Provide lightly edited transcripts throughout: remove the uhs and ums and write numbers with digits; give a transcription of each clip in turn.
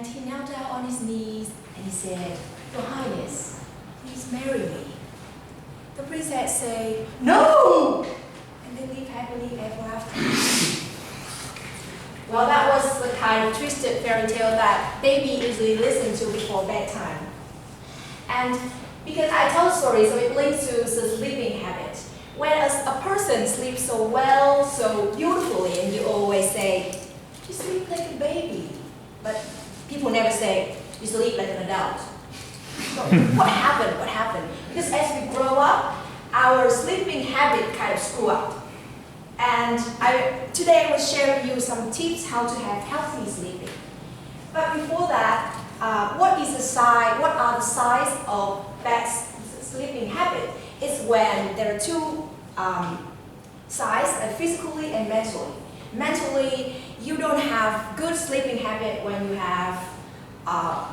And he knelt down on his knees and he said, "Your Highness, please marry me." The princess said, "No!" And they live happily ever after. Well, that was the kind of twisted fairy tale that baby usually listen to before bedtime. And because I tell stories, so it links to the sleeping habit. Whereas a person sleeps so well, so beautifully, and you always say, "You sleep like a baby." But people never say, "You sleep like an adult." So what happened? What happened? Because as we grow up, our sleeping habit kind of screw up. And today I will share with you some tips how to have healthy sleeping. But before that, what are the signs of bad sleeping habit? It's when there are two signs, physically and mentally. Mentally, you don't have good sleeping habit when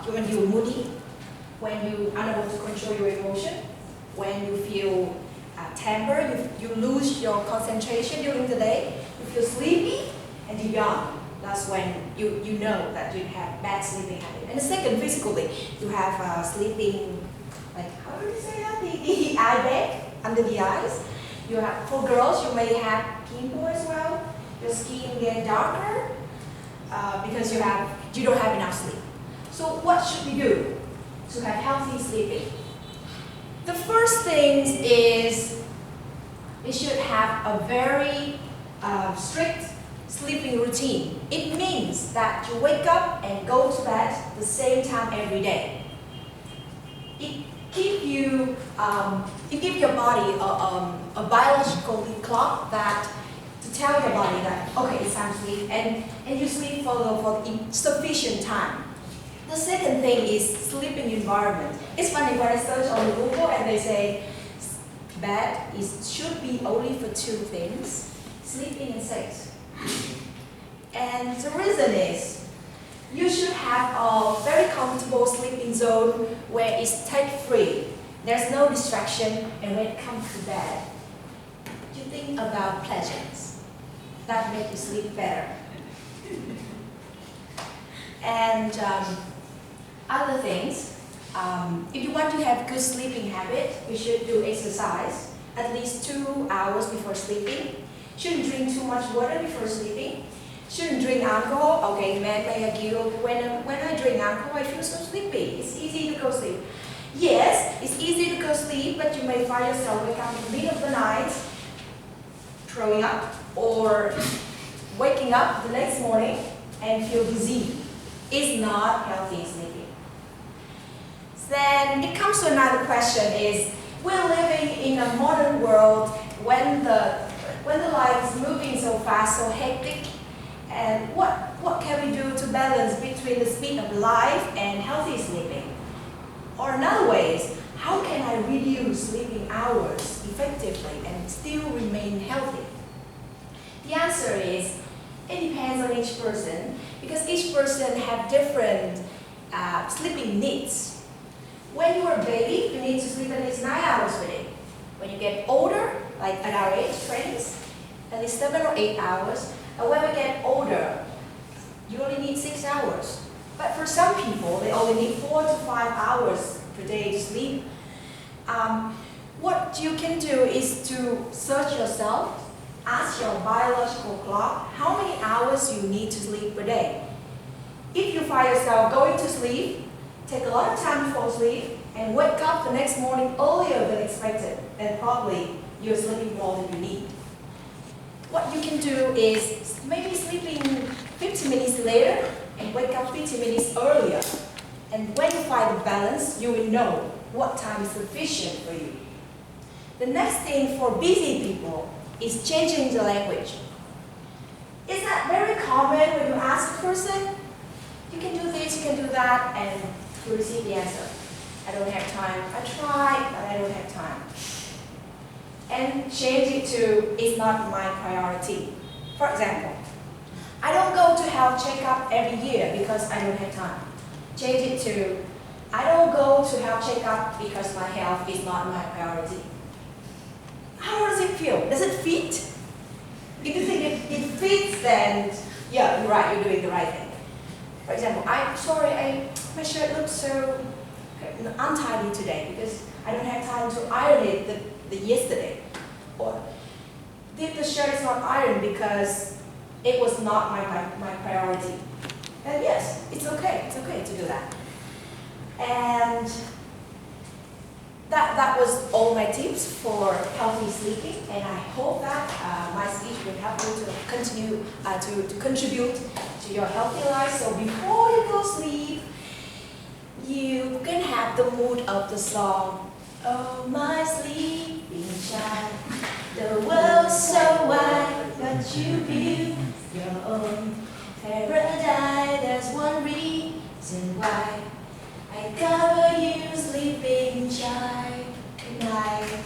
when you're moody, when you're unable to control your emotion, when you feel tempered, you lose your concentration during the day, you feel sleepy, and you yawn. That's when you know that you have bad sleeping habit. And the second, physically, you have sleeping, like, how do you say that? The eye bag under the eyes. You have, for girls, you may have pimple as well. Your skin gets darker because you don't have enough sleep. So what should we do to have healthy sleeping? The first thing is we should have a very strict sleeping routine. It means that you wake up and go to bed the same time every day. It gives your body a biological clock to tell your body that, okay, it's time to sleep, and you sleep for sufficient time. The second thing is sleeping environment. It's funny when I search on Google and they say bed should be only for two things: sleeping and sex. And the reason is you should have a very comfortable sleeping zone where it's tech-free. There's no distraction, and when it comes to bed, you think about pleasures that make you sleep better. And other things, if you want to have good sleeping habit, you should do exercise at least 2 hours before sleeping. Shouldn't drink too much water before sleeping. Shouldn't drink alcohol. Okay, men may argue, when I drink alcohol, I feel so sleepy. It's easy to go sleep. Yes, it's easy to go sleep, but you may find yourself wake up in the middle of the night, throwing up, or waking up the next morning and feel dizzy. It's not healthy sleeping. Then it comes to another question is, we're living in a modern world when the life is moving so fast, so hectic, and what can we do to balance between the speed of life and healthy sleeping? Or another way is, how can I reduce sleeping hours effectively and still remain healthy? The answer is, it depends on each person, because each person have different sleeping needs. When you are a baby, you need to sleep at least 9 hours a day. When you get older, like at our age, 20s, at least 7 or 8 hours. And when we get older, you only need 6 hours. But for some people, they only need 4 to 5 hours per day to sleep. What you can do is to search yourself, ask your biological clock how many hours you need to sleep per day. If you find yourself going to sleep, take a lot of time before sleep, and wake up the next morning earlier than expected, then probably you're sleeping more than you need. What you can do is maybe sleeping 50 minutes later and wake up 50 minutes earlier. And when you find the balance, you will know what time is sufficient for you. The next thing for busy people is changing the language. Is that very common when you ask a person? You can do this, you can do that, and you receive the answer. I don't have time. I tried, but I don't have time. And change it to, it's not my priority. For example, I don't go to health checkup every year because I don't have time. Change it to, I don't go to health checkup because my health is not my priority. How does it feel? Does it fit? If you think it fits, then yeah, you're right, you're doing the right thing. For example, I'm sorry, my shirt looks so untidy today because I don't have time to iron it the yesterday. Or the shirt is not ironed because it was not my priority. And yes, it's okay to do that. And that was all my tips for healthy sleeping, and I hope that my speech will help you to continue to contribute to your healthy life. So before you go sleep, you can have the mood of the song. Oh, my sleeping child, the world's so wide, but you build your own paradise. There's one reason why I cover you, sleeping child. Good night.